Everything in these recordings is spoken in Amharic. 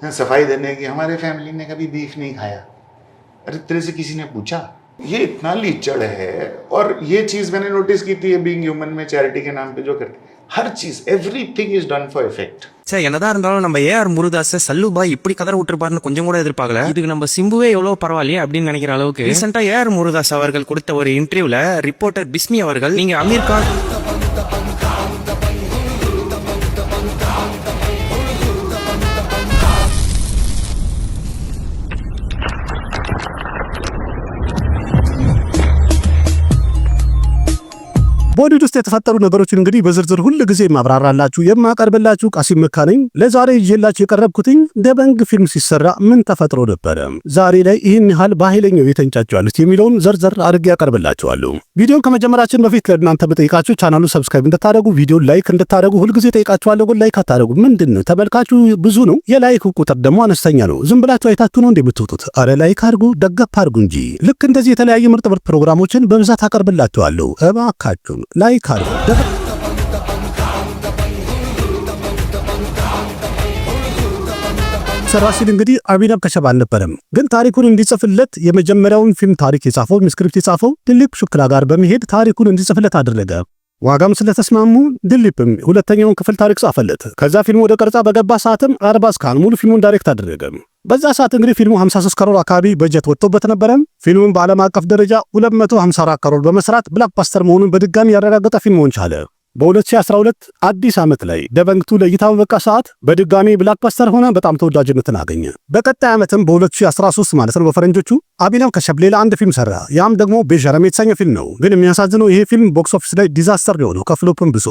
सफाई देने की हमारे फैमिली ने कभी बीफ नहीं खाया। अरे तेरे से किसी ने पूछा? ये इतना लीचड़ है। और ये चीज़ मैंने नोटिस की थी बीइंग ह्यूमन में चैरिटी के नाम पे जो करते हर चीज everything is done for effect. Sir என்னதான் இருந்தாலும் நம்ம ஏஆர் முருகதாஸ் சல்லுபாய் இப்படி கதற விட்டுருப்பாருன்னு கொஞ்சம் கூட எதிர்பார்க்கல. இதுக்கு நம்ம சிம்புவே எவ்வளவு பரவாயில்லையே அப்படின்னு நினைக்கிற அளவுக்கு ரீசெண்டா ஏஆர் முருகதாஸ் அவர்கள் கொடுத்த ஒரு இன்டர்வியூல ரிப்போர்ட்டர் பிஸ்மி அவர்கள் நீங்க அமீர் கான் ቦሊውድ ውስጥ የተፈጠሩ ነገሮችን እንግዲህ በዝርዝር ሁሉ ጊዜ ማብራራላችሁ የማቀርብላችሁ ቃሲም መካ ነኝ። ለዛሬ ይዤላችሁ የቀረብኩትኝ ደበንግ ፊልም ሲሰራ ምን ተፈጥሮ ነበር፣ ዛሬ ላይ ይህን ያህል በኃይለኛው የተንጫጩ ያሉት የሚለውን ዘርዘር አድርጌ ያቀርብላችኋለሁ። ቪዲዮን ከመጀመራችን በፊት ለእናንተ በጠይቃችሁ ቻናሉን ሰብስክራይብ እንድታደርጉ ቪዲዮን ላይክ እንድታደርጉ ሁልጊዜ ጠይቃችኋለሁ። ግን ላይክ አታደርጉ። ምንድነው ተመልካቹ ብዙ ነው፣ የላይክ ቁጥር ደግሞ አነስተኛ ነው። ዝም ብላችሁ አይታችሁ ነው እንደምትወጡት? አረ ላይክ አድርጉ፣ ደገፍ አድርጉ እንጂ። ልክ እንደዚህ የተለያየ ምርጥ ፕሮግራሞችን በብዛት አቀርብላችኋለሁ። እባካችሁ ላይክ አድርጉ። ሰራሲል እንግዲህ አቢነብ ከሸባ አልነበረም፣ ግን ታሪኩን እንዲጽፍለት የመጀመሪያውን ፊልም ታሪክ የጻፈው ስክሪፕት የጻፈው ድሊፕ ሹክላ ጋር በመሄድ ታሪኩን እንዲጽፍለት አደረገ። ዋጋም ስለተስማሙ ድሊፕም ሁለተኛውን ክፍል ታሪክ ጻፈለት። ከዛ ፊልሙ ወደ ቀረጻ በገባ ሰዓትም አርባዝ ካን ሙሉ ፊልሙን ዳይሬክት አደረገ። በዛ ሰዓት እንግዲህ ፊልሙ 53 ከሮር አካባቢ በጀት ወጥቶበት ነበረ። ፊልሙን በዓለም አቀፍ ደረጃ 254 ከሮር በመስራት ብላክባስተር መሆኑን በድጋሚ ያረጋገጠ ፊልም ሆን ቻለ። በ2012 አዲስ ዓመት ላይ ደበንግቱ ለእይታ በበቃ ሰዓት በድጋሚ ብላክባስተር ሆነ፣ በጣም ተወዳጅነትን አገኘ። በቀጣይ ዓመትም በ2013 ማለት ነው በፈረንጆቹ አቢነብ ከሸብ ሌላ አንድ ፊልም ሰራ። ያም ደግሞ ቤዠረም የተሰኘ ፊልም ነው። ግን የሚያሳዝነው ይሄ ፊልም ቦክስ ኦፊስ ላይ ዲዛስተር ነው፣ ከፍሎፕም ብሶ።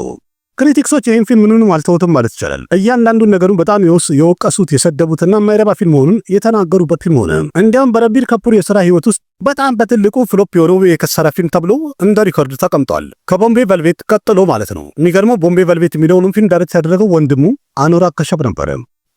ክሪቲክሶች ይህን ፊልም ምንም አልተውትም ማለት ይቻላል። እያንዳንዱን ነገሩን በጣም የወቀሱት የሰደቡትና የማይረባ ፊልም መሆኑን የተናገሩበት ፊልም ሆነ። እንዲያውም በረንቢር ከፑር የሥራ ህይወት ውስጥ በጣም በትልቁ ፍሎፕ የሆነው የከሰረ ፊልም ተብሎ እንደ ሪኮርድ ተቀምጧል። ከቦምቤ ቨልቬት ቀጥሎ ማለት ነው። የሚገርመው ቦምቤ ቨልቬት የሚለውንም ፊልም ዳይሬክት ያደረገው ወንድሙ አኑራግ ከሸብ ነበረ።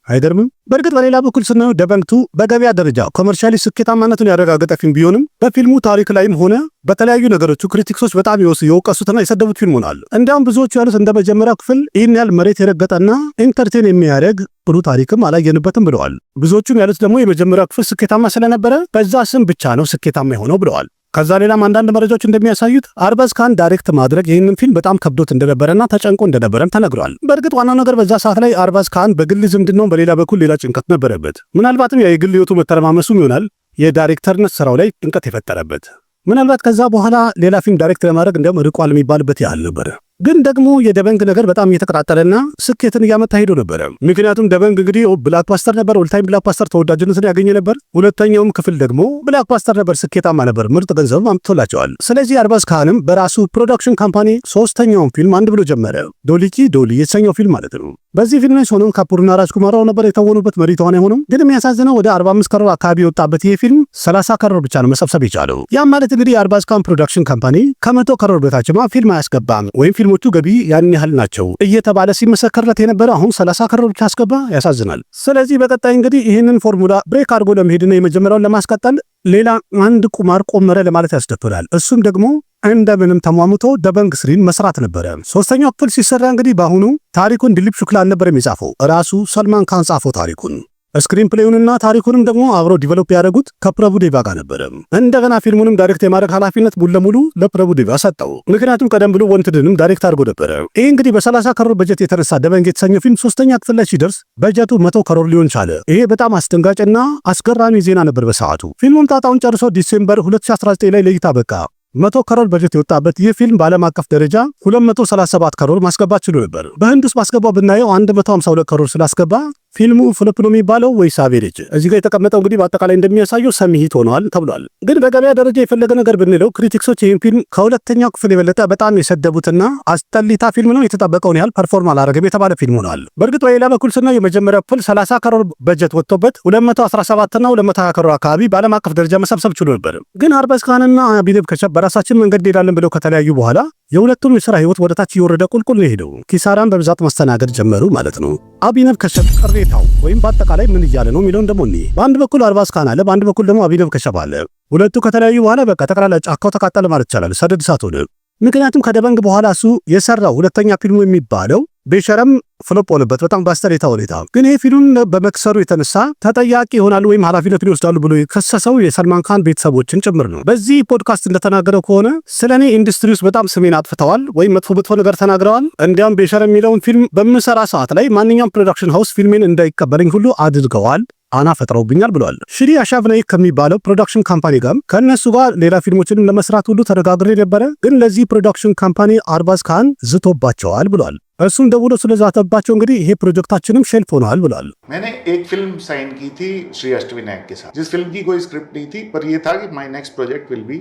አይደርምም? በእርግጥ በሌላ በኩል ስናየው ደበንግቱ በገበያ ደረጃ ኮመርሻሊ ስኬታማነቱን ያረጋገጠ ፊልም ቢሆንም በፊልሙ ታሪክ ላይም ሆነ በተለያዩ ነገሮቹ ክሪቲክሶች በጣም የወቀሱትና የሰደቡት ፊልም ሆኗል። እንዲያውም ብዙዎቹ ያሉት እንደ መጀመሪያው ክፍል ይህን ያህል መሬት የረገጠና ኢንተርቴን የሚያደርግ ጥሩ ታሪክም አላየንበትም ብለዋል። ብዙዎቹም ያሉት ደግሞ የመጀመሪያው ክፍል ስኬታማ ስለነበረ በዛ ስም ብቻ ነው ስኬታማ የሆነው ብለዋል። ከዛ ሌላም አንዳንድ መረጃዎች እንደሚያሳዩት አርባዝ ካን ዳይሬክት ማድረግ ይህንን ፊልም በጣም ከብዶት እንደነበረና ተጨንቆ እንደነበረም ተነግሯል። በእርግጥ ዋናው ነገር በዛ ሰዓት ላይ አርባዝ ካን በግል ዝምድናው በሌላ በኩል ሌላ ጭንቀት ነበረበት። ምናልባትም የግል ህይወቱ መተረማመሱም ይሆናል የዳይሬክተርነት ስራው ላይ ጭንቀት የፈጠረበት። ምናልባት ከዛ በኋላ ሌላ ፊልም ዳይሬክት ለማድረግ እንደውም ርቋል የሚባልበት ያህል ነበር። ግን ደግሞ የደበንግ ነገር በጣም እየተቀጣጠለና ስኬትን እያመጣ ሄዶ ነበር። ምክንያቱም ደበንግ እንግዲህ ብላክባስተር ነበር፣ ኦልታይም ብላክባስተር ተወዳጅነትን ያገኘ ነበር። ሁለተኛውም ክፍል ደግሞ ብላክባስተር ነበር፣ ስኬታማ ነበር፣ ምርጥ ገንዘብ አምጥቶላቸዋል። ስለዚህ አርባዝ ካንም በራሱ ፕሮዳክሽን ካምፓኒ ሶስተኛውን ፊልም አንድ ብሎ ጀመረ። ዶሊኪ ዶሊ የተሰኘው ፊልም ማለት ነው። በዚህ ፊልም ላይ ሶነም ካፑርና ራጅኩማር ራው ነበር የተወኑበት መሪ ተዋናይ ሆነው። ግን የሚያሳዝነው ወደ 45 ከሮር አካባቢ የወጣበት ይሄ ፊልም 30 ከሮር ብቻ ነው መሰብሰብ የቻለው። ያም ማለት እንግዲህ የአርባዝ ካን ፕሮዳክሽን ካምፓኒ ከ100 ከሮር በታችማ ፊልም አያስገባም ወይም ፊልሞቹ ገቢ ያን ያህል ናቸው እየተባለ ሲመሰከርለት የነበረ አሁን 30 ከሮር ብቻ አስገባ። ያሳዝናል። ስለዚህ በቀጣይ እንግዲህ ይህንን ፎርሙላ ብሬክ አድርጎ ለመሄድና የመጀመሪያውን ለማስቀጠል ሌላ አንድ ቁማር ቆመረ ለማለት ያስደፍራል። እሱም ደግሞ እንደምንም ተሟሙቶ ደበንግ ስሪን መስራት ነበረ። ሶስተኛው ክፍል ሲሰራ እንግዲህ በአሁኑ ታሪኩን ድሊፕ ሹክላ አልነበረም የጻፈው፣ ራሱ ሰልማን ካን ጻፈው ታሪኩን። ስክሪን ፕሌዩንና ታሪኩንም ደግሞ አብሮ ዲቨሎፕ ያደረጉት ከፕረቡ ዴቫ ጋር ነበረ። እንደገና ፊልሙንም ዳይሬክት የማድረግ ኃላፊነት ሙሉ ለሙሉ ለፕረቡ ዴቫ ሰጠው። ምክንያቱም ቀደም ብሎ ወንትድንም ዳይሬክት አድርጎ ነበረ። ይህ እንግዲህ በ30 ከሮር በጀት የተነሳ ደበንግ የተሰኘው ፊልም ሶስተኛ ክፍል ላይ ሲደርስ በጀቱ 100 ከሮር ሊሆን ቻለ። ይሄ በጣም አስደንጋጭና አስገራሚ ዜና ነበር በሰዓቱ። ፊልሙም ጣጣውን ጨርሶ ዲሴምበር 2019 ላይ ለእይታ በቃ። 100 ከሮር በጀት የወጣበት ይህ ፊልም በዓለም አቀፍ ደረጃ 237 ከሮር ማስገባት ችሎ ነበር። በህንድ ውስጥ ማስገባው ብናየው 152 ከሮር ስላስገባ ፊልሙ ፍሎፕ ነው የሚባለው ወይስ አቬሬጅ? እዚህ ጋር የተቀመጠው እንግዲህ በአጠቃላይ እንደሚያሳየው ሰሚሂት ሆኗል ተብሏል። ግን በገበያ ደረጃ የፈለገ ነገር ብንለው ክሪቲክሶች ይህን ፊልም ከሁለተኛው ክፍል የበለጠ በጣም የሰደቡትና አስጠሊታ ፊልም ነው፣ የተጠበቀውን ያህል ፐርፎርም አላረገም የተባለ ፊልም ሆኗል። በእርግጥ በሌላ በኩል ስናየው የመጀመሪያው ክፍል 30 ከሮር በጀት ወጥቶበት 217 እና 220 ከሮር አካባቢ በዓለም አቀፍ ደረጃ መሰብሰብ ችሎ ነበር። ግን አርባዝ ካንና አቢነብ ከሸብ በራሳችን መንገድ እንሄዳለን ብለው ከተለያዩ በኋላ የሁለቱም የሥራ ህይወት ወደ ታች እየወረደ ቁልቁል ነው ሄደው ኪሳራን በብዛት ማስተናገድ ጀመሩ ማለት ነው። አቢነብ ከሸብ ቅሬታው ወይም በአጠቃላይ ምን እያለ ነው የሚለውን ደግሞ እኔ በአንድ በኩል አርባዝ ካን አለ፣ በአንድ በኩል ደግሞ አቢነብ ከሸብ አለ። ሁለቱ ከተለያዩ በኋላ በቃ ጠቅላላ ጫካው ተቃጠለ ማለት ይቻላል፣ ሰደድ እሳት ሆነ። ምክንያቱም ከደበንግ በኋላ እሱ የሰራው ሁለተኛ ፊልሙ የሚባለው ቤሸረም ፍሎፕ ሆነበት በጣም ባስተሬታ ሁኔታ። ግን ይህ ፊልም በመክሰሩ የተነሳ ተጠያቂ ይሆናሉ ወይም ኃላፊነቱን ይወስዳሉ ብሎ የከሰሰው የሰልማን ካን ቤተሰቦችን ጭምር ነው። በዚህ ፖድካስት እንደተናገረው ከሆነ ስለኔ ኢንዱስትሪ ውስጥ በጣም ስሜን አጥፍተዋል ወይም መጥፎ ነገር ተናግረዋል። እንዲያም ቤሸር የሚለውን ፊልም በምሰራ ሰዓት ላይ ማንኛውም ፕሮዳክሽን ሃውስ ፊልሜን እንዳይቀበለኝ ሁሉ አድርገዋል፣ አና ፈጥረውብኛል ብለዋል። ሽሪ አሻቭናይ ከሚባለው ፕሮዳክሽን ካምፓኒ ጋር ከነሱ ጋር ሌላ ፊልሞችን ለመስራት ሁሉ ተነጋግሬ ነበረ፣ ግን ለዚህ ፕሮዳክሽን ካምፓኒ አርባዝ ካን ዝቶባቸዋል ብለዋል። እሱም ደውሎ ስለዛተባቸው እንግዲህ ይሄ ፕሮጀክታችንም ሼልፍ ሆኗል ብለዋል። मैंने एक फिल्म साइन की थी श्री अष्टविनायक के साथ, जिस फिल्म की कोई स्क्रिप्ट नहीं थी, पर ये था कि my next project will be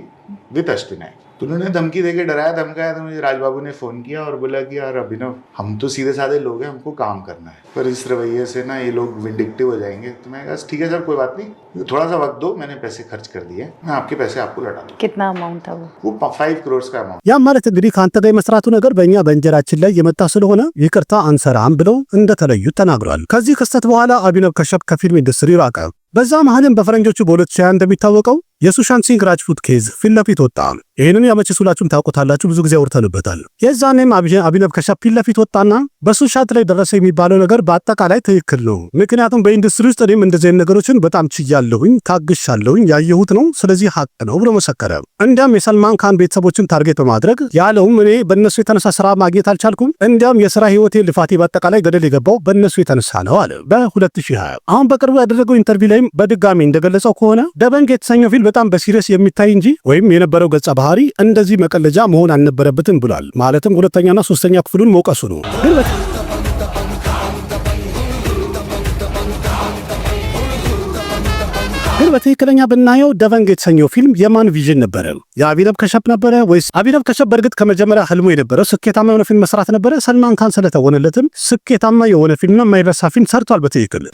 with Ashtavinayak. तो उन्होंने धमकी देके डराया धमकाया, तो मुझे राजबाबू ने फोन किया और बोला कि यार अभिनव हम तो सीधे साधे लोग हैं, हमको काम करना है, पर इस रवैये से ना ये लोग विंडिक्टिव हो जाएंगे। तो मैं कहा ठीक है सर कोई बात नहीं, थोड़ा सा वक्त दो, मैंने पैसे खर्च कर दिए, मैं आपके पैसे आपको लौटा दूं। कितना अमाउंट था वो 5 करोड़ का अमाउंट। ያ ማለት እንግዲህ ከአንተ ጋር የመስራቱ ነገር በእኛ በእንጀራችን ላይ የመጣ ስለሆነ ይቅርታ አንሰራም ብለው እንደተለዩት ተናግሯል። ከዚህ ክስተት በኋላ አቢነቭ ከሸፕ ከፊልም ኢንዱስትሪ ራቀ። በዛ መሃልም በፈረንጆቹ በ2020 እንደሚታወቀው የሱሻንት ሲንግ ራጅፑት ኬዝ ፊት ለፊት ወጣ። ይህንን ያመችስ ሁላችሁም ታውቁታላችሁ፣ ብዙ ጊዜ አውርተንበታል። የዛኔም አቢነቭ ከሸፕ ፊት ለፊት ወጣና በሱሻንት ላይ ደረሰ የሚባለው ነገር በአጠቃላይ ትክክል ነው፣ ምክንያቱም በኢንዱስትሪ ውስጥ እኔም እንደዚህ ነገሮችን በጣም ችያለሁኝ፣ ታግሻለሁኝ፣ ያየሁት ነው፣ ስለዚህ ሀቅ ነው ብሎ መሰከረ። እንዲያም የሰልማን ካን ቤተሰቦችን ታርጌት በማድረግ ያለውም እኔ በእነሱ የተነሳ ስራ ማግኘት አልቻልኩም፣ እንዲያም የስራ ህይወቴ ልፋቴ በአጠቃላይ ገደል የገባው በእነሱ የተነሳ ነው አለ በ2020። አሁን በቅርቡ ያደረገው ኢንተርቪው ላይም በድጋሚ እንደገለጸው ከሆነ ደበንግ የተሰኘው ፊልም በጣም በሲሪየስ የሚታይ እንጂ ወይም የነበረው ገጸ ባህሪ እንደዚህ መቀለጃ መሆን አልነበረበትም ብሏል። ማለትም ሁለተኛና ሶስተኛ ክፍሉን መውቀሱ ነው። ግን በትክክለኛ ብናየው ደቨንግ የተሰኘው ፊልም የማን ቪዥን ነበረ? የአቢነቭ ከሸፕ ነበረ ወይስ? አቢነቭ ከሸፕ በእርግጥ ከመጀመሪያ ህልሙ የነበረው ስኬታማ የሆነ ፊልም መስራት ነበረ። ሰልማን ካን ስለተወነለትም ስኬታማ የሆነ ፊልምና የማይረሳ ፊልም ሰርቷል በትክክል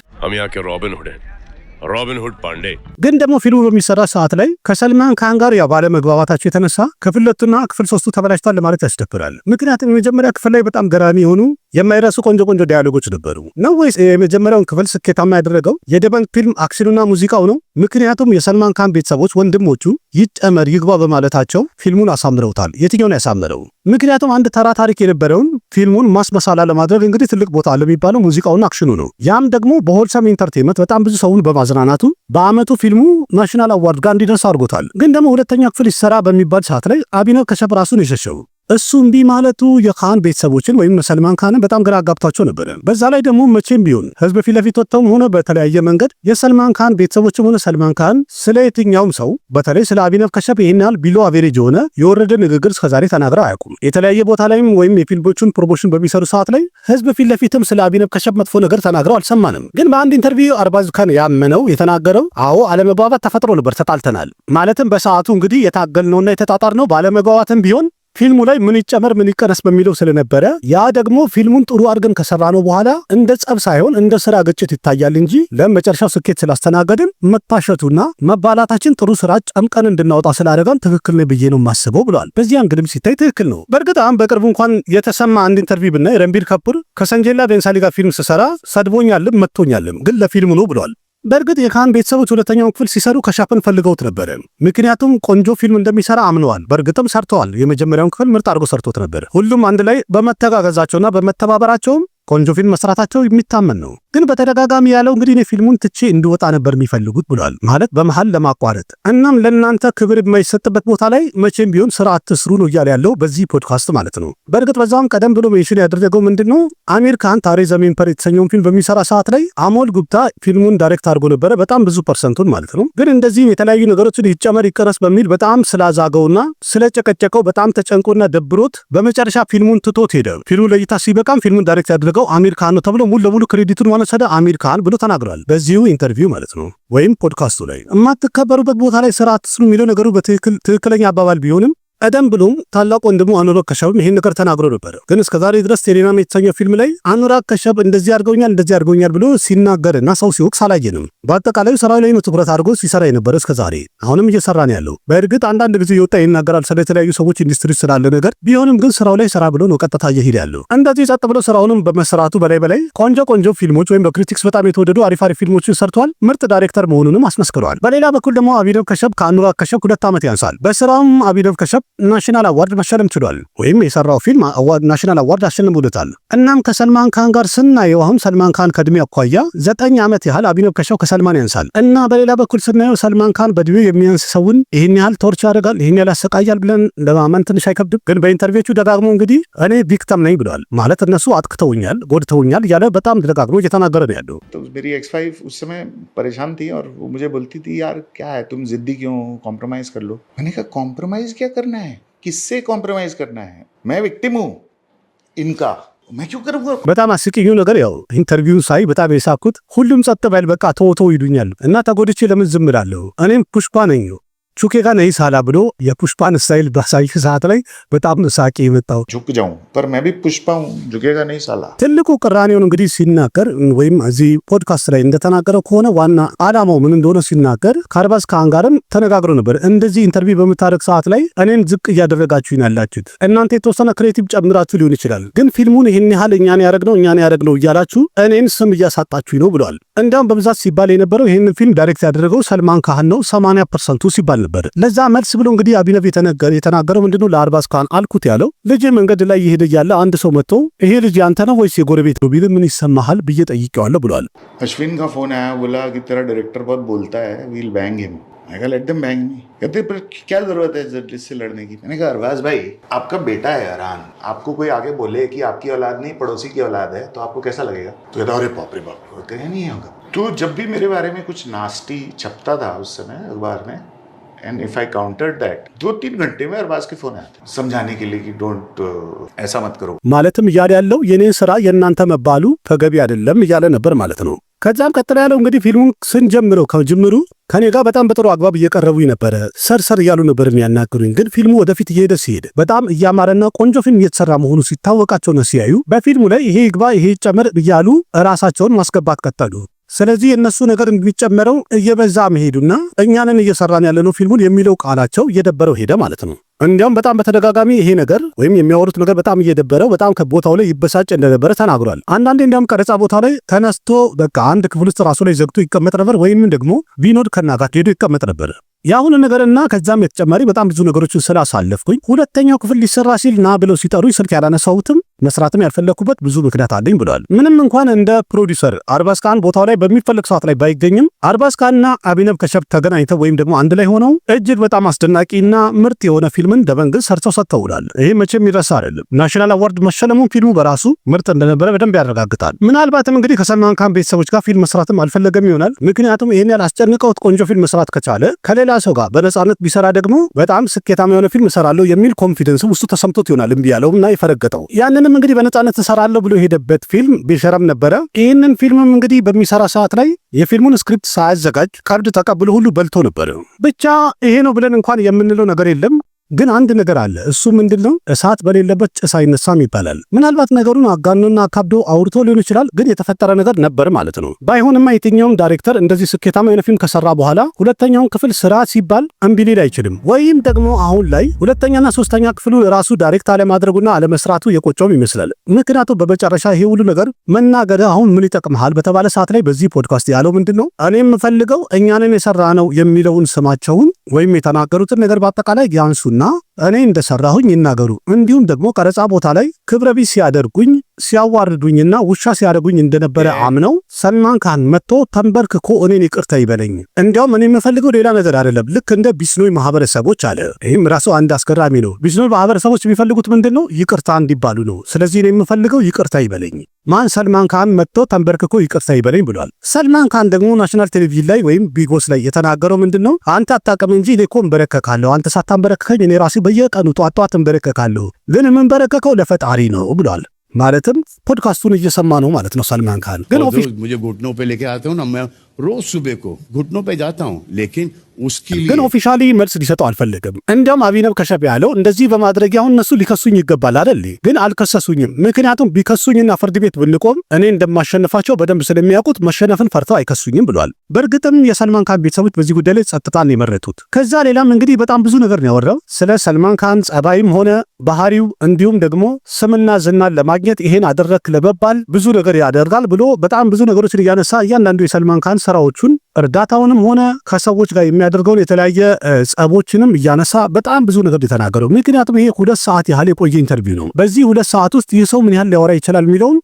ሮቢን ሁድ ፓንዴ። ግን ደግሞ ፊልሙ በሚሰራ ሰዓት ላይ ከሰልማን ካን ጋር ያው ባለመግባባታቸው የተነሳ ክፍል 2ና ክፍል 3 ተበላሽቷል ለማለት ያስደፍራል። ምክንያቱም የመጀመሪያ ክፍል ላይ በጣም ገራሚ የሆኑ የማይረሱ ቆንጆ ዲያሎጎች ነበሩ። ነው ወይስ የመጀመሪያውን ክፍል ስኬታማ ያደረገው የደበንግ ፊልም አክሽኑና ሙዚቃው ነው? ምክንያቱም የሰልማን ካን ቤተሰቦች ወንድሞቹ ይጨመር ይግባ በማለታቸው ፊልሙን አሳምረውታል። የትኛውን ያሳምረው? ምክንያቱም አንድ ተራ ታሪክ የነበረውን ፊልሙን ማስመሳላ ለማድረግ እንግዲህ ትልቅ ቦታ አለ የሚባለው ሙዚቃውና አክሽኑ ነው። ያም ደግሞ በሆልሰም ኢንተርቴንመንት በጣም ብዙ ሰውን በማዝናናቱ በአመቱ ፊልሙ ናሽናል አዋርድ ጋር እንዲደርስ አድርጎታል። ግን ደግሞ ሁለተኛ ክፍል ይሰራ በሚባል ሰዓት ላይ አቢነቭ ከሸፕ ራሱን የሸሸው እሱ እምቢ ማለቱ የካን ቤተሰቦችን ወይም ሰልማን ካንን በጣም ግራ አጋብቷቸው ነበር። በዛ ላይ ደግሞ መቼም ቢሆን ህዝብ ፊት ለፊት ወጥተውም ሆነ በተለያየ መንገድ የሰልማን ካን ቤተሰቦችም ሆነ ሰልማን ካን ስለ የትኛውም ሰው በተለይ ስለ አቢነቭ ከሸፕ ይሄን ያህል ቢሎ አቬሬጅ የሆነ የወረደ ንግግር እስከዛሬ ተናግረው አያውቁም። የተለያየ ቦታ ላይም ወይም የፊልሞቹን ፕሮሞሽን በሚሰሩ ሰዓት ላይ ህዝብ ፊት ለፊትም ስለ አቢነቭ ከሸፕ መጥፎ ነገር ተናግረው አልሰማንም። ግን በአንድ ኢንተርቪው አርባዝ ካን ያመነው የተናገረው አዎ አለመግባባት ተፈጥሮ ነበር፣ ተጣልተናል። ማለትም በሰዓቱ እንግዲህ የታገልነውና የተጣጣርነው ባለመግባባትም ቢሆን ፊልሙ ላይ ምን ይጨመር ምን ይቀነስ በሚለው ስለነበረ ያ ደግሞ ፊልሙን ጥሩ አድርገን ከሰራነው በኋላ እንደ ጸብ ሳይሆን እንደ ስራ ግጭት ይታያል እንጂ ለመጨረሻው ስኬት ስላስተናገድን መታሸቱና መባላታችን ጥሩ ስራ ጨምቀን እንድናወጣ ስላደረገን ትክክል ነው ብዬ ነው የማስበው ብለዋል። በዚህ አንግልም ሲታይ ትክክል ነው። በእርግጥ አሁን በቅርቡ እንኳን የተሰማ አንድ ኢንተርቪው ብናይ ረንቢር ካፑር ከሰንጀላ ቤንሳሊ ጋር ፊልም ስሰራ ሰድቦኛልም መጥቶኛልም ግን ለፊልሙ ነው ብለዋል። በእርግጥ የካን ቤተሰቦች ሁለተኛውን ክፍል ሲሰሩ ከሸፕን ፈልገውት ነበር። ምክንያቱም ቆንጆ ፊልም እንደሚሰራ አምነዋል። በእርግጥም ሰርተዋል። የመጀመሪያውን ክፍል ምርጥ አድርጎ ሰርቶት ነበር። ሁሉም አንድ ላይ በመተጋገዛቸውና በመተባበራቸውም ቆንጆ ፊልም መስራታቸው የሚታመን ነው። ግን በተደጋጋሚ ያለው እንግዲህ እኔ ፊልሙን ትቼ እንድወጣ ነበር የሚፈልጉት ብሏል። ማለት በመሃል ለማቋረጥ እናም ለእናንተ ክብር የማይሰጥበት ቦታ ላይ መቼም ቢሆን ስራ አትስሩ ነው እያለ ያለው በዚህ ፖድካስት ማለት ነው። በእርግጥ በዛውም ቀደም ብሎ ሜንሽን ያደረገው ምንድነው አሚር ካን ታሬ ዘሚን ፐር የተሰኘውን ፊልም በሚሰራ ሰዓት ላይ አሞል ጉብታ ፊልሙን ዳይሬክት አድርጎ ነበረ፣ በጣም ብዙ ፐርሰንቱን ማለት ነው። ግን እንደዚህም የተለያዩ ነገሮችን ይጨመር ይቀነስ በሚል በጣም ስላዛገውና ስለጨቀጨቀው በጣም ተጨንቆና ደብሮት በመጨረሻ ፊልሙን ትቶት ሄደ። ፊልሙ ለእይታ ሲበቃም ፊልሙን ዳይሬክት ያደረገው አሚር ካን ነው ተብሎ ሙሉ ለሙሉ ክሬዲቱን ወሰደ አሚር ካን ብሎ ተናግሯል። በዚሁ ኢንተርቪው ማለት ነው ወይም ፖድካስቱ ላይ የማትከበሩበት ቦታ ላይ ስራ አትስሩ የሚለው ነገሩ በትክክለኛ አባባል ቢሆንም ቀደም ብሎም ታላቅ ወንድሙ አኑራግ ከሸፕም ይሄን ነገር ተናግሮ ነበር። ግን እስከዛሬ ድረስ ቴሌናም የተሰኘው ፊልም ላይ አኑራግ ከሸፕ እንደዚህ አድርገውኛል ብሎ ሲናገርና ሰው ሲወቅስ አላየንም። በአጠቃላይ ስራው ላይ ትኩረት አድርጎ ሲሰራ የነበረ እስከዛሬ አሁንም እየሰራ ነው ያለው። በእርግጥ አንዳንድ ጊዜ ይወጣ ይናገራል ስለተለያዩ ሰዎች ኢንዱስትሪ ስላለ ነገር ቢሆንም ግን ስራው ላይ ስራ ብሎ ነው ቀጥታ እየሄደ ያለው። እንደዚህ ጸጥ ብሎ ስራውንም በመስራቱ በላይ ቆንጆ ፊልሞች ወይም በክሪቲክስ በጣም የተወደዱ አሪፍ ፊልሞችን ሰርቷል። ምርጥ ዳይሬክተር መሆኑንም አስመስክሯል። በሌላ በኩል ደግሞ አቢነቭ ከሸፕ ከአኑራግ ከሸፕ 2 ዓመት ያንሳል። በስራውም አቢነቭ ከሸፕ ናሽናል አዋርድ መሸለም ችሏል። ወይም የሰራው ፊልም ናሽናል አዋርድ አሸልሞለታል። እናም ከሰልማን ካን ጋር ስናየው አሁን ሰልማን ካን ከእድሜ አኳያ 9 ዓመት ያህል አቢነብ ከሻው ከሰልማን ያንሳል እና በሌላ በኩል ስናየው ሰልማን ካን በእድሜ የሚያንስ ሰውን ይህን ያህል ቶርች ያደርጋል፣ ይህን ያህል ያሰቃያል ብለን ለማመን ትንሽ አይከብድም። ግን በኢንተርቪዎቹ ደጋግሞ እንግዲህ እኔ ቪክተም ነኝ ብለዋል። ማለት እነሱ አጥቅተውኛል፣ ጎድተውኛል እያለ በጣም ደጋግሞ እየተናገረ ነው ያለው። मेरी X5 उस समय परेशान थी और वो मुझे बोलती थी यार क्या है तुम जिद्दी क्यों, कॉम्प्रोमाइज कर लो। मैंने कहा कॉम्प्रोमाइज क्या करना है, किससे कॉम्प्रोमाइज करना है, मैं विक्टिम हूँ इनका, मैं क्यों करूँगा। በጣም አስቂኙ ነገር ያው ኢንተርቪውን ሳይ በጣም የሳኩት ሁሉም ጸጥ በል በቃ ተወው ይሉኛል እና ተጎድቼ ለምን ዝም እላለሁ? እኔም ፑሽፓ ነኝ ቹኬ ጋር ነይ ሳላ ብሎ የፑሽፓን ስታይል ባሳይ ሰዓት ላይ በጣም ሳቂ የመጣው झुक जाऊं पर मैं भी पुष्पा हूं, झुकेगा नहीं साला። ትልቁ ቅራኔውን እንግዲህ ሲናገር ወይም እዚህ ፖድካስት ላይ እንደተናገረው ከሆነ ዋና አላማው ምን እንደሆነ ሲናገር ከአርባዝ ካን ጋርም ተነጋግሮ ነበር። እንደዚህ ኢንተርቪው በምታደርግ ሰዓት ላይ እኔን ዝቅ እያደረጋችሁኝ ያላችሁት እናንተ የተወሰነ ክሬቲቭ ጨምራችሁ ሊሆን ይችላል፣ ግን ፊልሙን ይህን ያህል እኛን ያደረግነው እያላችሁ እኔን ስም እያሳጣችሁኝ ነው ብሏል። እንዲያውም በብዛት ሲባል የነበረው ይህን ፊልም ዳይሬክት ያደረገው ሰልማን ካን ነው 80% ሲባል ነበር። ለዛ መልስ ብሎ እንግዲህ አቢነብ የተናገረው ምንድነው ለአርባዝ ካን አልኩት ያለው ልጅ መንገድ ላይ ይሄድ ያለ አንድ ሰው መጥቶ ይሄ ልጅ ያንተ ነው ወይስ የጎረቤት ነው ቢል ምን ይሰማሃል ብዬ ጠይቄዋለሁ ብሏል። अश्विन का फोन आया, बोला कि तेरा डायरेक्टर बहुत बोलता है, वील बैंग हिम। मैं कहा लेट देम बैंग मी। कहते पर क्या जरूरत है जर्नलिस्ट से लड़ने की। मैंने कहा अरबाज भाई आपका बेटा है अरहान, आपको कोई आगे बोले कि आपकी औलाद नहीं पड़ोसी की औलाद है तो आपको कैसा लगेगा? तो कहता अरे बाप रे बाप, कहीं नहीं होगा। तो जब भी मेरे बारे में कुछ नास्टी छपता था उस समय अखबार में, and if I countered that 2-3 घंटे में अरबाज के फोन आए थे समझाने के लिए कि डोंट ऐसा मत करो ማለትም እያለ ያለው የኔን ስራ የእናንተ መባሉ ተገቢ አይደለም እያለ ነበር ማለት ነው። ከዛም ቀጥሎ ያለው እንግዲህ ፊልሙን ስንጀምረው ከጅምሩ ከኔ ጋር በጣም በጥሩ አግባብ እየቀረቡኝ ነበረ፣ ሰርሰር እያሉ ነበር የሚያናግሩኝ። ግን ፊልሙ ወደፊት እየሄደ ሲሄድ በጣም እያማረና ቆንጆ ፊልም እየተሰራ መሆኑ ሲታወቃቸው ነው ሲያዩ በፊልሙ ላይ ይሄ ይግባ ይሄ ይጨመር እያሉ ራሳቸውን ማስገባት ቀጠሉ። ስለዚህ የነሱ ነገር እንዲጨመረው እየበዛ መሄዱና እኛንን እየሰራን ያለነው ፊልሙን የሚለው ቃላቸው እየደበረው ሄደ ማለት ነው። እንዲያውም በጣም በተደጋጋሚ ይሄ ነገር ወይም የሚያወሩት ነገር በጣም እየደበረው በጣም ከቦታው ላይ ይበሳጭ እንደነበረ ተናግሯል። አንዳንዴ እንዲያውም ቀረጻ ቦታ ላይ ተነስቶ በቃ አንድ ክፍል ውስጥ ራሱ ላይ ዘግቶ ይቀመጥ ነበር፣ ወይም ደግሞ ቢኖድ ከናጋት ሄዶ ይቀመጥ ነበር። ያሁን ነገርና ከዛም የተጨማሪ በጣም ብዙ ነገሮችን ስላሳለፍኩኝ ሁለተኛው ክፍል ሊሰራ ሲል ና ብለው ሲጠሩኝ ስልክ ያላነሳሁትም መስራትም ያልፈለኩበት ብዙ ምክንያት አለኝ ብሏል። ምንም እንኳን እንደ ፕሮዲውሰር አርባዝ ካን ቦታው ላይ በሚፈልግ ሰዓት ላይ ባይገኝም አርባዝ ካንና አቢነብ ከሸብ ተገናኝተው ወይም ደግሞ አንድ ላይ ሆነው እጅግ በጣም አስደናቂና ምርጥ የሆነ ፊልምን ደመንግዝ ሰርተው ሰጥተውላል። ይሄ መቼም ይረሳ አይደለም። ናሽናል አዋርድ መሸለሙን ፊልሙ በራሱ ምርጥ እንደነበረ በደንብ ያረጋግጣል። ምናልባትም እንግዲህ ከሰልማን ካን ቤተሰቦች ጋር ፊልም መስራትም አልፈለገም ይሆናል። ምክንያቱም ይሄን ያህል አስጨንቀውት ቆንጆ ፊልም መስራት ከቻለ ከሌላ ሰው ጋር በነፃነት ቢሰራ ደግሞ በጣም ስኬታማ የሆነ ፊልም እሰራለሁ የሚል ኮንፊደንስ ውስጡ ተሰምቶት ይሆናል እምቢ ያለውና የፈረገጠው። ያንንም እንግዲህ በነፃነት እሰራለሁ ብሎ የሄደበት ፊልም ቢሸረም ነበረ። ይህንን ፊልምም እንግዲህ በሚሰራ ሰዓት ላይ የፊልሙን ስክሪፕት ሳያዘጋጅ ቀርድ ተቀብሎ ሁሉ በልቶ ነበር። ብቻ ይሄ ነው ብለን እንኳን የምንለው ነገር የለም። ግን አንድ ነገር አለ። እሱ ምንድነው? እሳት በሌለበት ጭስ አይነሳም ይባላል። ምናልባት ነገሩን አጋኖና አካብዶ አውርቶ ሊሆን ይችላል፣ ግን የተፈጠረ ነገር ነበር ማለት ነው። ባይሆንማ የትኛውም ዳይሬክተር እንደዚህ ስኬታማ የሆነ ፊልም ከሰራ በኋላ ሁለተኛውን ክፍል ስራ ሲባል እምቢ ሊል አይችልም። ወይም ደግሞ አሁን ላይ ሁለተኛና ሶስተኛ ክፍሉ ራሱ ዳይሬክት አለማድረጉና አለመስራቱ የቆጨውም ይመስላል። ምክንያቱም በመጨረሻ ይሄ ሁሉ ነገር መናገር አሁን ምን ይጠቅምሃል በተባለ ሰዓት ላይ በዚህ ፖድካስት ያለው ምንድነው? እኔ የምፈልገው እኛንን የሰራ ነው የሚለውን ስማቸውን ወይም የተናገሩትን ነገር በአጠቃላይ ያንሱና እኔ እንደሰራሁኝ ይናገሩ። እንዲሁም ደግሞ ቀረጻ ቦታ ላይ ክብረ ቢስ ሲያደርጉኝ ሲያዋርዱኝና ውሻ ሲያደርጉኝ እንደነበረ አምነው ሰልማን ካን መጥቶ ተንበርክኮ እኔን ይቅርታ ይበለኝ። እንዲያውም እኔ የምፈልገው ሌላ ነገር አይደለም፣ ልክ እንደ ቢስኖይ ማህበረሰቦች አለ። ይህም ራሱ አንድ አስገራሚ ነው። ቢስኖይ ማህበረሰቦች የሚፈልጉት ምንድነው? ይቅርታ እንዲባሉ ነው። ስለዚህ እኔ የምፈልገው ይቅርታ ይበለኝ። ማን? ሰልማን ካን መጥቶ ተንበርክኮ ይቅርታ ይበለኝ ብሏል። ሰልማን ካን ደግሞ ናሽናል ቴሌቪዥን ላይ ወይም ቢጎስ ላይ የተናገረው ምንድነው? አንተ አታውቅም እንጂ እኔ እኮ እንበረከካለሁ፣ አንተ ሳታንበረከከኝ እኔ ራሴ በየቀኑ ጧት እንበረከካለሁ፣ ግን የምንበረከከው ለፈጣሪ ነው ብሏል። ማለትም ፖድካስቱን እየሰማ ነው ማለት ነው ሰልማን ካን። ግን मुझे घुटनों पे लेके आते हो ना, मैं रोज सुबह को घुटनों पे जाता हूं, लेकिन उसकी ግን ኦፊሻሊ መልስ ሊሰጠው አልፈለገም። እንዲያውም አቢነብ ከሸብ ያለው እንደዚህ በማድረግ አሁን እነሱ ሊከሱኝ ይገባል አይደል? ግን አልከሰሱኝም። ምክንያቱም ቢከሱኝና ፍርድ ቤት ብንቆም እኔ እንደማሸነፋቸው በደንብ ስለሚያውቁት መሸነፍን ፈርተው አይከሱኝም ብሏል። በእርግጥም የሰልማን ካን ቤተሰቦች በዚህ ጉዳይ ላይ ጸጥታን የመረጡት። ከዛ ሌላም እንግዲህ በጣም ብዙ ነገር ነው ያወራው ስለ ሰልማን ካን ጸባይም ሆነ ባህሪው፣ እንዲሁም ደግሞ ስምና ዝናን ለማግኘት ይሄን አደረክ ለመባል ብዙ ነገር ያደርጋል ብሎ በጣም ብዙ ነገሮችን እያነሳ እያንዳንዱ የሰልማን ካን ስራዎቹን እርዳታውንም ሆነ ከሰዎች ጋር የሚያደርገውን የተለያየ ጸቦችንም እያነሳ በጣም ብዙ ነገር የተናገረው። ምክንያቱም ይሄ 2 ሰዓት ያህል የቆየ ኢንተርቪው ነው። በዚህ 2 ሰዓት ውስጥ ይህ ሰው ምን ያህል ሊያወራ ይችላል የሚለውን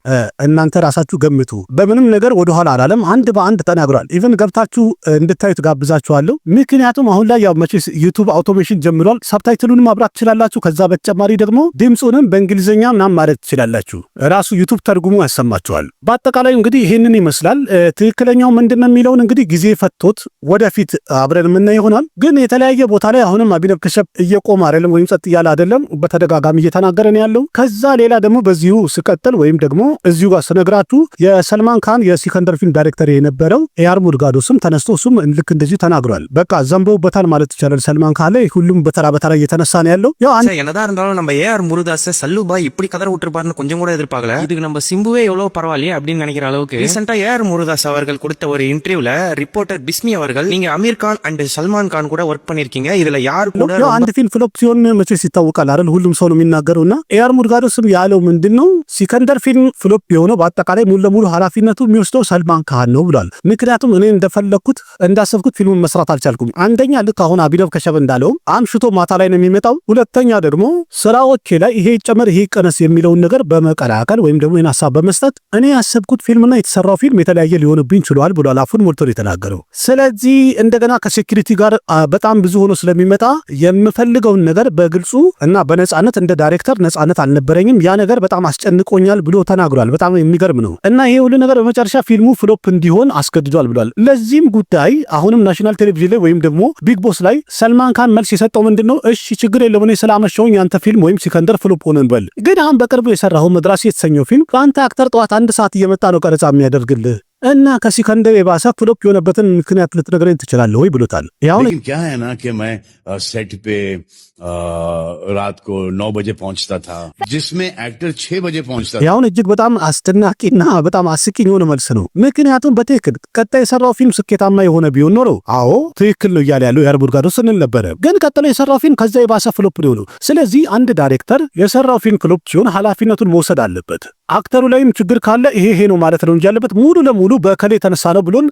እናንተ ራሳችሁ ገምቱ። በምንም ነገር ወደኋላ አላለም፣ አንድ በአንድ ተናግሯል። ኢቨን ገብታችሁ እንድታዩት ጋብዛችኋለሁ። ምክንያቱም አሁን ላይ ያው መቼስ ዩቲዩብ አውቶሜሽን ጀምሯል። ሳብታይትሉንም ማብራት ትችላላችሁ። ከዛ በተጨማሪ ደግሞ ድምፁንም በእንግሊዝኛ ምናምን ማለት ትችላላችሁ። ራሱ ዩቲዩብ ተርጉሙ ያሰማችኋል። በአጠቃላይ እንግዲህ ይህንን ይመስላል። ትክክለኛው ምንድነው የሚለውን እንግዲህ ጊዜ ፈቶት ወደፊት አብረን የምናየው ይሆናል። ግን የተለያየ ቦታ ላይ አሁንም አቢነብ ከሸፍ እየቆመ አይደለም ወይም ጸጥ እያለ አይደለም፣ በተደጋጋሚ እየተናገረ ነው ያለው። ከዛ ሌላ ደግሞ በዚሁ ስቀጥል ወይም ደግሞ እዚሁ ጋር ስነግራችሁ የሰልማን ካን የሲከንደር ፊልም ዳይሬክተር የነበረው ኤያር ሙርጋዶስም ተነስቶ እሱም ልክ እንደዚህ ተናግሯል። በቃ ዘንበውበታል ማለት ይቻላል። ሰልማን ካን ላይ ሁሉም በተራ በተራ እየተነሳ ነው ያለው። ያው என்னதான் இருந்தாலும் நம்ம ஏஆர் முருதாஸ் சல்லுபாய் இப்படி கதற விட்டுருப்பாருன்னு கொஞ்சம் கூட எதிர்பார்க்கல. இதுக்கு நம்ம சிம்புவே எவ்வளவு பரவாயில்லையே அப்படின்னு நினைக்கிற அளவுக்கு ரீசெண்டா ஏஆர் முருதாஸ் அவர்கள் கொடுத்த ஒரு இன்டர்வியூல ரிப்போர்ட்டர் பிஸ்மி அவர்கள் நீங்க አሚር ካን አንድ ሰልማን ካን கூட ወርክ பண்ணிருக்கீங்க இதுல ያር கூட አንድ ፊልም ፍሎፕ ሲሆን መቼስ ይታወቃል አይደል? ሁሉም ሰው ነው የሚናገረውና ኤያር ሙርጋዶስም ያለው ምንድነው ሲከንደር ፊልም ፍሎፕ የሆነው በአጠቃላይ ሙሉ ለሙሉ ኃላፊነቱ የሚወስደው ሰልማን ካን ነው ብሏል። ምክንያቱም እኔ እንደፈለኩት እንዳሰብኩት ፊልሙን መስራት አልቻልኩም። አንደኛ ልክ አሁን አቢነብ ከሸፍ እንዳለው አምሽቶ ማታ ላይ ነው የሚመጣው። ሁለተኛ ደግሞ ስራዎቼ ላይ ይሄ ጨመር ይሄ ቀነስ የሚለውን ነገር በመቀላቀል ወይም ደግሞ የናሳ በመስጠት እኔ ያሰብኩት ፊልምና የተሰራው ፊልም የተለያየ ሊሆንብኝ ችሏል ብሏል። አፉን ሞልቶ የተናገረው። ስለዚህ እንደገና ከሴኩሪቲ ጋር በጣም ብዙ ሆኖ ስለሚመጣ የምፈልገውን ነገር በግልጹ እና በነጻነት እንደ ዳይሬክተር ነጻነት አልነበረኝም፣ ያ ነገር በጣም አስጨንቆኛል ብሎ ተናግሯል። በጣም የሚገርም ነው እና ይሄ ሁሉ ነገር በመጨረሻ ፊልሙ ፍሎፕ እንዲሆን አስገድዷል ብሏል። ለዚህም ጉዳይ አሁንም ናሽናል ቴሌቪዥን ላይ ወይም ደግሞ ቢግ ቦስ ላይ ሰልማን ካን መልስ የሰጠው ምንድነው? እሺ ችግር የለም እኔ ስላመሸውኝ ያንተ ፊልም ወይም ሲከንደር ፍሎፕ ሆነን በል፣ ግን አሁን በቅርቡ የሰራው መድራሲ የተሰኘው ፊልም በአንተ አክተር ጠዋት 1 ሰዓት እየመጣ ነው ቀረጻ የሚያደርግልህ እና ከሲከንደር የባሰ ፍሎፕ የሆነበትን ምክንያት ልትነግረኝ ትችላለህ ወይ ብሎታል። लेकिन क्या है ना कि मैं सेट पे रात को 9 बजे पहुंचता था, जिसमें एक्टर 6 बजे पहुंचता था। ያውን እጅግ በጣም አስደናቂና በጣም አስቂኝ የሆነ መልስ ነው። ምክንያቱም በትክክል ቀጣይ የሰራው ፊልም ስኬታማ የሆነ ቢሆን ኖሮ አዎ ትክክል ነው እያለ ያለው ኤያር ሙርጋዶስ ስንል ነበረ። ግን ቀጥሎ የሰራው ፊልም ከዛ የባሰ ፍሎፕ ነው። ስለዚህ አንድ ዳይሬክተር የሰራው ፊልም ፍሎፕ ሲሆን ኃላፊነቱን መውሰድ አለበት። አክተሩ ላይም ችግር ካለ ይሄ ነው ማለት ነው እንጂ ያለበት ሙሉ ለሙሉ በከሌ የተነሳ ነው ብሎን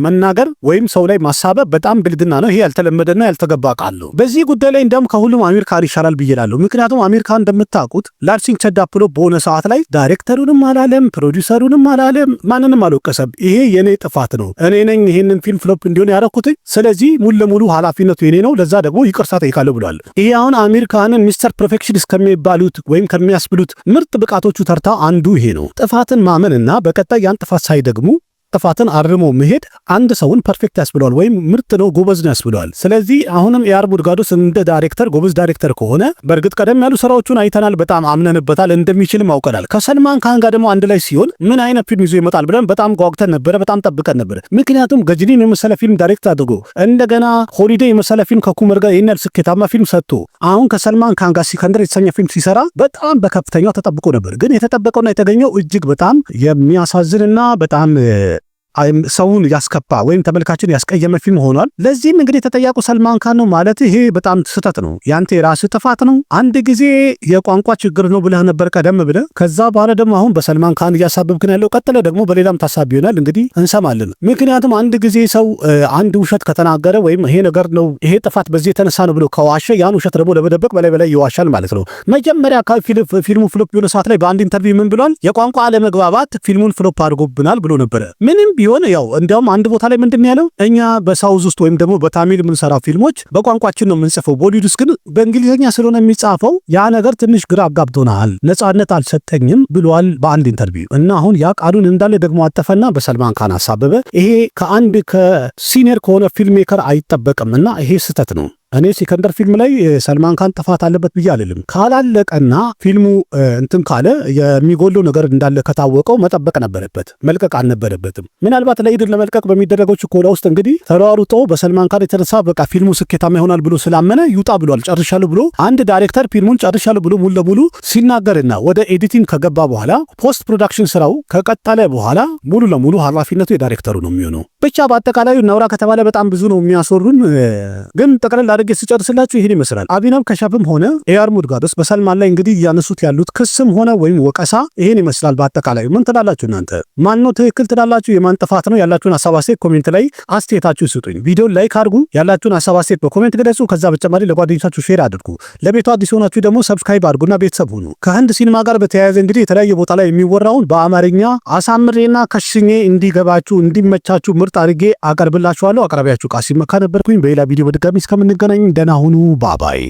መናገር ወይም ሰው ላይ ማሳበብ በጣም ብልግና ነው። ይሄ ያልተለመደና ያልተገባ ቃል ነው። በዚህ ጉዳይ ላይ እንደውም ከሁሉም አሚር ካን ይሻላል ብዬላለሁ። ምክንያቱም አሚር ካን እንደምታውቁት ላልሲንግ ቸዳፕሎ በሆነ ሰዓት ላይ ዳይሬክተሩንም አላለም፣ ፕሮዲውሰሩንም አላለም፣ ማንንም አልወቀሰም። ይሄ የኔ ጥፋት ነው፣ እኔ ነኝ ይሄንን ፊልም ፍሎፕ እንዲሆን ያደረኩት፣ ስለዚህ ሙሉ ለሙሉ ኃላፊነቱ የኔ ነው፣ ለዛ ደግሞ ይቅርታ ጠይቃለሁ ብሏል። ይሄ አሁን አሚር ካንን ሚስተር ፐርፌክሽኒስት ከሚባሉት ወይም ከሚያስብሉት ምርጥ ብቃቶቹ ተርታ አንዱ ይሄ ነው። ጥፋትን ማመንና በቀጣይ ያን ጥፋት ሳይደግሙ ጥፋትን አርሞ መሄድ አንድ ሰውን ፐርፌክት ያስብለዋል ወይም ምርጥ ነው ጎበዝ ነው ያስብለዋል። ስለዚህ አሁንም ኤያር ሙርጋዶስ እንደ ዳይሬክተር ጎበዝ ዳይሬክተር ከሆነ በእርግጥ ቀደም ያሉ ስራዎቹን አይተናል፣ በጣም አምነንበታል፣ እንደሚችልም አውቀናል። ከሰልማን ካን ጋር ደግሞ አንድ ላይ ሲሆን ምን አይነት ፊልም ይዞ ይመጣል ብለን በጣም ጓጉተን ነበረ፣ በጣም ጠብቀን ነበረ። ምክንያቱም ገጅሊን የመሰለ ፊልም ዳይሬክት አድርጎ እንደገና ሆሊዴይ የመሰለ ፊልም ከኩመር ጋር ይህን ያህል ስኬታማ ፊልም ሰጥቶ አሁን ከሰልማን ካን ጋር ሲከንደር የተሰኘ ፊልም ሲሰራ በጣም በከፍተኛው ተጠብቆ ነበር። ግን የተጠበቀውና የተገኘው እጅግ በጣም የሚያሳዝንና በጣም ሰውን ያስከፋ ወይም ተመልካችን ያስቀየመ ፊልም ሆኗል። ለዚህም እንግዲህ ተጠያቁ ሰልማን ካን ነው ማለት ይሄ በጣም ስህተት ነው። ያንተ የራስህ ጥፋት ነው። አንድ ጊዜ የቋንቋ ችግር ነው ብለህ ነበር ቀደም ብለህ፣ ከዛ በኋላ ደግሞ አሁን በሰልማን ካን እያሳበብክን ያለው ቀጥለ ደግሞ በሌላም ታሳቢ ይሆናል። እንግዲህ እንሰማለን። ምክንያቱም አንድ ጊዜ ሰው አንድ ውሸት ከተናገረ ወይም ይሄ ነገር ነው ይሄ ጥፋት በዚህ የተነሳ ነው ብሎ ከዋሸ ያን ውሸት ደግሞ ለመደበቅ በላይ ይዋሻል ማለት ነው። መጀመሪያ ፊልሙ ፍሎፕ የሆነ ሰዓት ላይ በአንድ ኢንተርቪው ምን ብሏል? የቋንቋ አለመግባባት ፊልሙን ፍሎፕ አድርጎብናል ብሎ ነበረ። ምንም ቢሆን ያው እንዲያውም አንድ ቦታ ላይ ምንድን ያለው እኛ በሳውዝ ውስጥ ወይም ደግሞ በታሚል የምንሰራው ፊልሞች በቋንቋችን ነው የምንጽፈው፣ ቦሊውድ ውስጥ ግን በእንግሊዝኛ ስለሆነ የሚጻፈው ያ ነገር ትንሽ ግራ አጋብቶናል፣ ነጻነት አልሰጠኝም ብሏል በአንድ ኢንተርቪው። እና አሁን ያ ቃሉን እንዳለ ደግሞ አጠፈና በሰልማን ካን አሳበበ። ይሄ ከአንድ ከሲኒየር ከሆነ ፊልም ሜከር አይጠበቅም እና ይሄ ስህተት ነው። እኔ ሲከንደር ፊልም ላይ ሰልማን ካን ጥፋት አለበት ብዬ አልልም። ካላለቀና ፊልሙ እንትን ካለ የሚጎለው ነገር እንዳለ ከታወቀው መጠበቅ ነበረበት፣ መልቀቅ አልነበረበትም። ምናልባት ለኢድን ለመልቀቅ በሚደረገው ችኮላ ውስጥ እንግዲህ ተሯሩጦ በሰልማን ካን የተነሳ በቃ ፊልሙ ስኬታማ ይሆናል ብሎ ስላመነ ይውጣ ብሏል። ጨርሻለሁ ብሎ አንድ ዳይሬክተር ፊልሙን ጨርሻለሁ ብሎ ሙሉ ለሙሉ ሲናገርና ወደ ኤዲቲንግ ከገባ በኋላ ፖስት ፕሮዳክሽን ስራው ከቀጠለ በኋላ ሙሉ ለሙሉ ኃላፊነቱ የዳይሬክተሩ ነው የሚሆነው። ብቻ በአጠቃላዩ ነውራ ከተባለ በጣም ብዙ ነው የሚያስወሩን፣ ግን ጠቅለል አድርጌ ስጨርስላችሁ ይሄን ይመስላል። አቢናም ከሻፍም ሆነ ኤአር ሙርጋዶስ በሰልማን ላይ እንግዲህ እያነሱት ያሉት ክስም ሆነ ወይም ወቀሳ ይሄን ይመስላል። በአጠቃላይ ምን ትላላችሁ እናንተ? ማን ነው ትክክል ትላላችሁ? የማን ጥፋት ነው? ያላችሁን ሐሳብ አስተያየት ኮሜንት ላይ አስተያየታችሁ ስጡኝ። ቪዲዮን ላይክ አድርጉ፣ ያላችሁን ሐሳብ አስተያየት በኮሜንት ገለጹ። ከዛ በተጨማሪ ለጓደኞቻችሁ ሼር አድርጉ። ለቤቱ አዲስ ሆናችሁ ደግሞ ሰብስክራይብ አድርጉና ቤተሰብ ሁኑ። ከህንድ ሲኒማ ጋር በተያያዘ እንግዲህ የተለያየ ቦታ ላይ የሚወራውን በአማርኛ አሳምሬና ከሽኜ እንዲገባችሁ እንዲመቻችሁ ምርጥ አድርጌ አቀርብላችኋለሁ። አቅራቢያችሁ ቃሲም መካ ነበርኩኝ። በሌላ ቪዲዮ በድጋሚ እስከምንገናኝ ደህና ሁኑ። ባባይ